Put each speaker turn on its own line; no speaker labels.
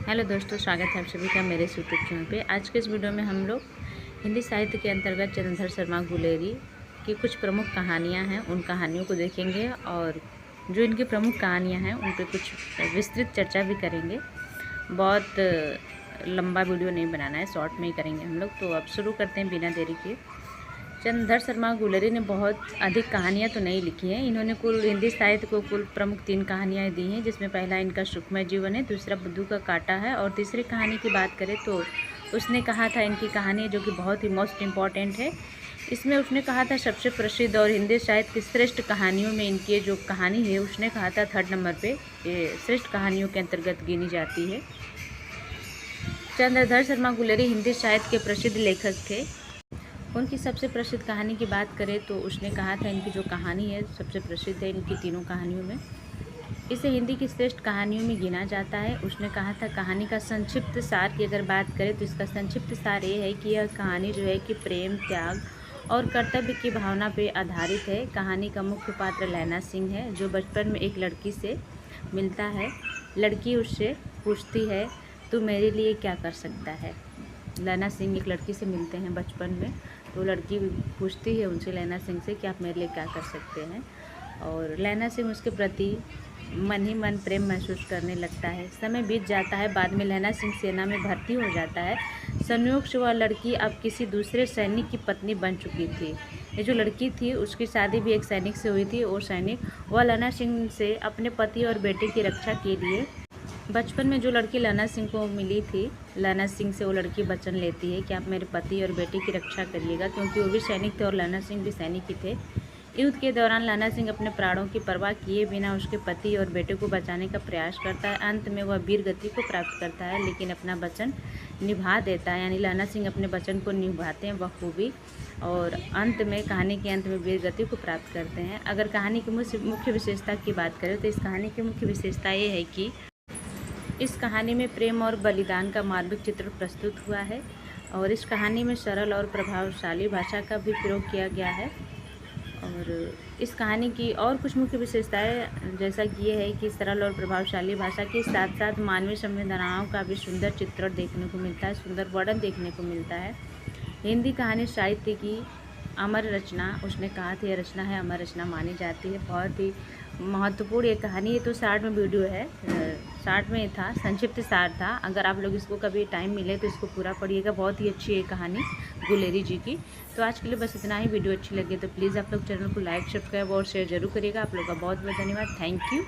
Hello दोस्तों, स्वागत है आप सभी का मेरे यूट्यूब चैनल पे। आज के इस वीडियो में हम लोग हिंदी साहित्य के अंतर्गत चंद्रधर शर्मा गुलेरी की कुछ प्रमुख कहानियां हैं, उन कहानियों को देखेंगे और जो इनकी प्रमुख कहानियां हैं उन पर कुछ विस्तृत चर्चा भी करेंगे। बहुत लंबा वीडियो नहीं बनाना है, शॉर्ट में ही करेंगे हम लोग। तो अब शुरू करते हैं बिना देरी के। चंद्रधर शर्मा गुलेरी ने बहुत अधिक कहानियाँ तो नहीं लिखी हैं। इन्होंने कुल हिंदी साहित्य को कुल प्रमुख 3 कहानियाँ दी हैं, जिसमें पहला इनका सुखमय जीवन है, दूसरा बुद्धू का कांटा है और तीसरी कहानी की बात करें तो उसने कहा था इनकी कहानी जो कि बहुत ही मोस्ट इम्पॉर्टेंट है। इसमें उसने कहा था सबसे प्रसिद्ध और हिंदी साहित्य की श्रेष्ठ कहानियों में इनकी जो कहानी है उसने कहा था 3rd नंबर पर श्रेष्ठ कहानियों के अंतर्गत गिनी जाती है। चंद्रधर शर्मा गुलेरी हिंदी साहित्य के प्रसिद्ध लेखक थे। उनकी सबसे प्रसिद्ध कहानी की बात करें तो उसने कहा था इनकी जो कहानी है सबसे प्रसिद्ध है इनकी तीनों कहानियों में। इसे हिंदी की श्रेष्ठ कहानियों में गिना जाता है। उसने कहा था कहानी का संक्षिप्त सार की अगर बात करें तो इसका संक्षिप्त सार ये है कि यह कहानी जो है कि प्रेम, त्याग और कर्तव्य की भावना पर आधारित है। कहानी का मुख्य पात्र लैना सिंह है, जो बचपन में एक लड़की से मिलता है। लड़की उससे पूछती है तू मेरे लिए क्या कर सकता है। लैना सिंह एक लड़की से मिलते हैं बचपन में, तो लड़की पूछती है उनसे लैना सिंह से कि आप मेरे लिए क्या कर सकते हैं, और लैना सिंह उसके प्रति मन ही मन प्रेम महसूस करने लगता है। समय बीत जाता है, बाद में लैना सिंह सेना में भर्ती हो जाता है। संयोग से वह लड़की अब किसी दूसरे सैनिक की पत्नी बन चुकी थी। ये जो लड़की थी उसकी शादी भी एक सैनिक से हुई थी और सैनिक वह लैना सिंह से अपने पति और बेटे की रक्षा के लिए बचपन में जो लड़की लैना सिंह को मिली थी, लैना सिंह से वो लड़की वचन लेती है कि आप मेरे पति और बेटे की रक्षा करिएगा, क्योंकि वो भी सैनिक थे और लैना सिंह भी सैनिक ही थे। युद्ध के दौरान लैना सिंह अपने प्राणों की परवाह किए बिना उसके पति और बेटे को बचाने का प्रयास करता है। अंत में वह वीर गति को प्राप्त करता है, लेकिन अपना वचन निभा देता है। यानी लैना सिंह अपने वचन को निभाते हैं बखूबी और अंत में कहानी के अंत में वीर गति को प्राप्त करते हैं। अगर कहानी की मुख्य विशेषता की बात करें तो इस कहानी की मुख्य विशेषता ये है कि इस कहानी में प्रेम और बलिदान का मार्मिक चित्र प्रस्तुत हुआ है और इस कहानी में सरल और प्रभावशाली भाषा का भी प्रयोग किया गया है। और इस कहानी की और कुछ मुख्य विशेषताएं जैसा कि ये है कि सरल और प्रभावशाली भाषा के साथ साथ मानवीय संवेदनाओं का भी सुंदर चित्रण देखने को मिलता है, सुंदर वर्णन देखने को मिलता है। हिंदी कहानी साहित्य की अमर रचना, उसने कहा था यह रचना है, अमर रचना मानी जाती है। बहुत ही महत्वपूर्ण ये कहानी है। तो 60 में वीडियो है, 60 में था, संक्षिप्त सार था। अगर आप लोग इसको कभी टाइम मिले तो इसको पूरा पढ़िएगा, बहुत ही अच्छी है कहानी गुलेरी जी की। तो आज के लिए बस इतना ही। वीडियो अच्छी लगे तो प्लीज़ आप लोग चैनल को लाइक, सब्सक्राइब और शेयर जरूर करिएगा। आप लोग का बहुत बहुत धन्यवाद। Thank you.